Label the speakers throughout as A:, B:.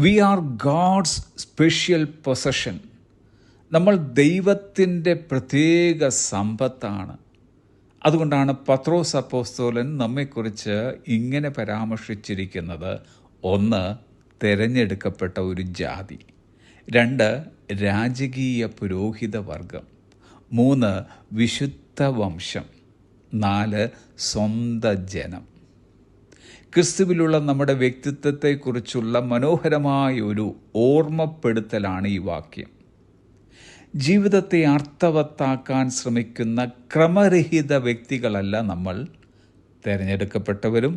A: V are God's special possession. നമ്മൾ ദൈവത്തിൻ്റെ പ്രത്യേക സമ്പത്താണ്. അതുകൊണ്ടാണ് പത്രോസ് അപ്പോസ്തലൻ നമ്മെക്കുറിച്ച് ഇങ്ങനെ പരാമർശിച്ചിരിക്കുന്നത്: 1, തിരഞ്ഞെടുക്കപ്പെട്ട ഒരു ജാതി; 2, രാജകീയ പുരോഹിത വർഗം; 3, വിശുദ്ധ വംശം; 4, സ്വന്ത ജനം. ക്രിസ്തുവിലുള്ള നമ്മുടെ വ്യക്തിത്വത്തെക്കുറിച്ചുള്ള മനോഹരമായ ഒരു ഓർമ്മപ്പെടുത്തലാണ് ഈ വാക്യം. ജീവിതത്തെ അർത്ഥവത്താക്കാൻ ശ്രമിക്കുന്ന ക്രമരഹിത വ്യക്തികളല്ല നമ്മൾ. തിരഞ്ഞെടുക്കപ്പെട്ടവരും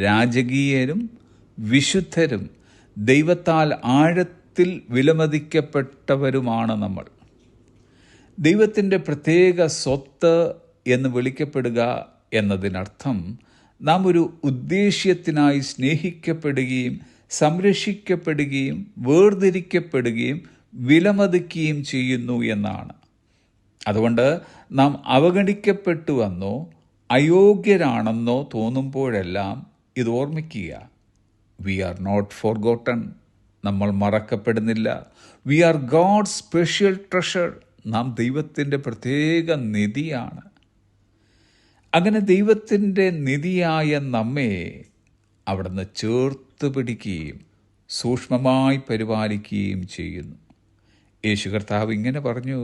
A: രാജകീയരും വിശുദ്ധരും ദൈവത്താൽ ആഴത്തിൽ വിലമതിക്കപ്പെട്ടവരുമാണ് നമ്മൾ. ദൈവത്തിൻ്റെ പ്രത്യേക സ്വത്ത് എന്ന് വിളിക്കപ്പെടുക എന്നതിനർത്ഥം നാം ഒരു ഉദ്ദേശ്യത്തിനായി സ്നേഹിക്കപ്പെടുകയും സംരക്ഷിക്കപ്പെടുകയും വേർതിരിക്കപ്പെടുകയും വിലമതിക്കുകയും ചെയ്യുന്നു എന്നാണ്. അതുകൊണ്ട് നാം അവഗണിക്കപ്പെട്ടുവെന്നോ അയോഗ്യരാണെന്നോ തോന്നുമ്പോഴെല്ലാം ഇത് ഓർമ്മിക്കുക: വി ആർ നോട്ട് ഫോർഗോട്ടൺ. നമ്മൾ മറക്കപ്പെടുന്നില്ല. We are God's special treasure. നാം ദൈവത്തിൻ്റെ പ്രത്യേക നിധിയാണ്. അങ്ങനെ ദൈവത്തിൻ്റെ നിധിയായ നമ്മെ അവിടുന്ന് ചേർത്ത് പിടിക്കുകയും സൂക്ഷ്മമായി പരിപാലിക്കുകയും ചെയ്യുന്നു. യേശു കർത്താവ് ഇങ്ങനെ പറഞ്ഞു,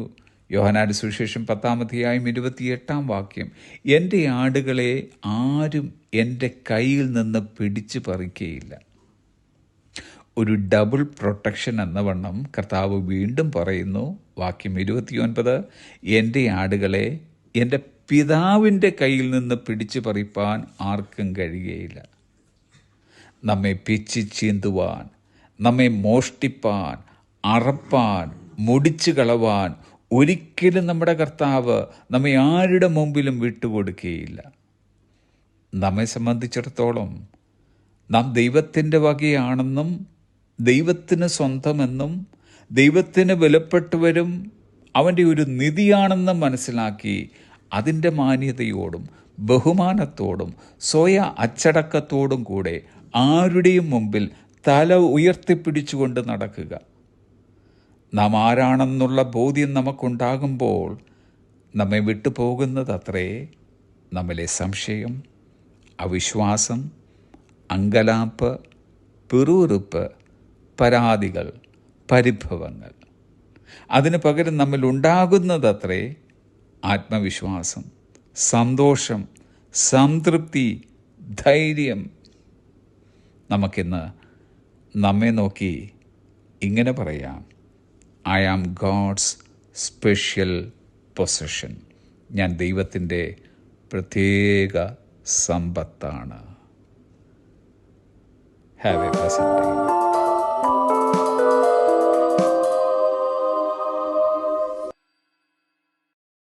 A: യോഹന്നാന്റെ സുവിശേഷം 10:28 എൻ്റെ ആടുകളെ ആരും എൻ്റെ കയ്യിൽ നിന്ന് പിടിച്ചു പറിക്കുകയില്ല. ഒരു ഡബിൾ പ്രൊട്ടക്ഷൻ എന്ന വണ്ണം കർത്താവ് വീണ്ടും പറയുന്നു, വാക്യം 29, എൻ്റെ ആടുകളെ എൻ്റെ പിതാവിൻ്റെ കയ്യിൽ നിന്ന് പിടിച്ചു പറിപ്പാൻ ആർക്കും കഴിയുകയില്ല. നമ്മെ പിച്ചി ചീന്തുവാൻ, നമ്മെ മോഷ്ടിപ്പാൻ, അറപ്പാൻ, മുടിച്ചു കളവാൻ ഒരിക്കലും നമ്മുടെ കർത്താവ് നമ്മെ ആരുടെ മുമ്പിലും വിട്ടുകൊടുക്കുകയില്ല. നമ്മെ സംബന്ധിച്ചിടത്തോളം നാം ദൈവത്തിൻ്റെ വകയാണെന്നും ദൈവത്തിന് സ്വന്തമെന്നും ദൈവത്തിന് വിലപ്പെട്ടവരും അവൻ്റെ ഒരു നിധിയാണെന്നും മനസ്സിലാക്കി അതിൻ്റെ മാന്യതയോടും ബഹുമാനത്തോടും സ്വയ അച്ചടക്കത്തോടും കൂടെ ആരുടെയും മുമ്പിൽ തല ഉയർത്തിപ്പിടിച്ചുകൊണ്ട് നടക്കുക. നാം ആരാണെന്നുള്ള ബോധ്യം നമുക്കുണ്ടാകുമ്പോൾ നമ്മെ വിട്ടുപോകുന്നതത്രേ നമ്മിലെ സംശയം, അവിശ്വാസം, അങ്കലാപ്പ്, പിറുപിറുപ്പ്, പരാതികൾ, പരിഭവങ്ങൾ. അതിനു പകരം നമ്മിൽ ഉണ്ടാകുന്നതത്രേ ആത്മവിശ്വാസം, സന്തോഷം, സംതൃപ്തി, ധൈര്യം. നമുക്കിന്ന് നമ്മെ നോക്കി ഇങ്ങനെ പറയാം: I am God's special possession. ഞാൻ ദൈവത്തിൻ്റെ പ്രത്യേക സമ്പത്താണ്. Have a pleasant day.